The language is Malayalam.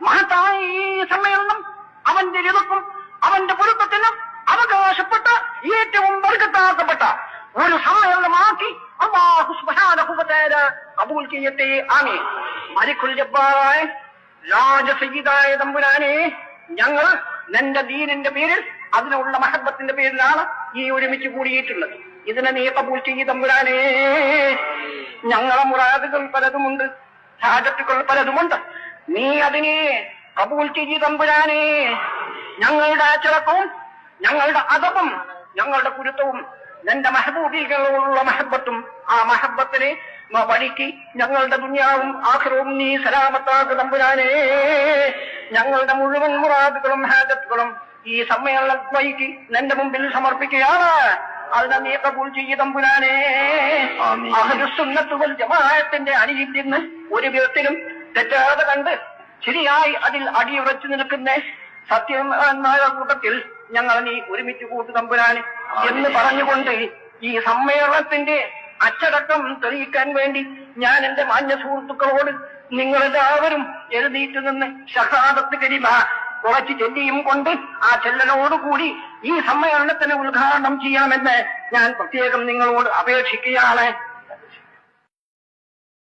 മഹത്തായ ഈ സമ്മേളനം അവന്റെ രിതുക്കും അവന്റെ പൊരുത്തത്തിനും അവകാശപ്പെട്ട ഏറ്റവും വർഗത്താക്കപ്പെട്ട ഒരു സമ്മേളനമാക്കി അല്ലാഹു സുബ്ഹാനഹു വ തആല ഖബൂൽ ചെയ്യട്ടെ. ആമീൻ. മലിക്കുൽ ജബ്ബാറായ രാജസയ്യിദായ തമ്പുരാനെ, ഞങ്ങൾ നിന്റെ ദീനിന്റെ പേരിൽ അതിനുള്ള മഹബത്തിന്റെ പേരിലാണ് ഈ ഒരുമിച്ച് കൂടിയിട്ടുള്ളത്. ഇതിനെ നീ ഖബൂൽ ചെയ്യ് തമ്പുരാനെ. ഞങ്ങളെ മുറാദുകൾ പലതുമുണ്ട്, ഹാജത്തുകൾ പലതുമുണ്ട്. നീ അതിനെ ഖബൂൽ ചെയ്യ് തമ്പുരാനെ. ഞങ്ങളുടെ അച്ചടക്കവും ഞങ്ങളുടെ അദബും ഞങ്ങളുടെ കുരുത്തവും നിന്റെ മെഹബൂബികളോടുള്ള മഹബത്തും ആ മഹബത്തിനെ വഴിക്ക് ഞങ്ങളുടെ ദുനിയാവും ആഖിറവും നീ സലാമത്താക്ക് തമ്പുരാനെ. ഞങ്ങളുടെ മുഴുവൻ മുറാദുകളും ഹാജത്തുകളും ഈ സമ്മേളന വഴിക്ക് നിന്റെ മുമ്പിൽ സമർപ്പിക്കുകയാണ്. അതിനെ നീ ഖബൂൽ ചെയ്യ് തമ്പുരാനെ. അഹ്ലുസുന്നത്ത് വൽ ജമാഅത്തിന്റെ അണിയിൽ നിന്ന് ഒരു വിധത്തിലും തെറ്റാതെ കണ്ട് ശരിയായി അതിൽ അടിയുറച്ചു നിൽക്കുന്ന സത്യമായ കൂട്ടത്തിൽ ഞങ്ങൾ നീ ഒരുമിച്ച് കൂട്ടു തമ്പുരാന് എന്ന് പറഞ്ഞുകൊണ്ട് ഈ സമ്മേളനത്തിന്റെ അച്ചടക്കം തെളിയിക്കാൻ വേണ്ടി ഞാൻ എന്റെ മാന്യ സുഹൃത്തുക്കളോട് നിങ്ങളെല്ലാവരും എഴുതിയിട്ട് നിന്ന് ഷഹാദത്ത് കലിമ കുറച്ച് ചെല്ലിയും കൊണ്ട് ആ ചെല്ലലോടുകൂടി ഈ സമ്മേളനത്തിന് ഉദ്ഘാടനം ചെയ്യണമെന്ന് ഞാൻ പ്രത്യേകം നിങ്ങളോട് അപേക്ഷിക്കുകയാണ്.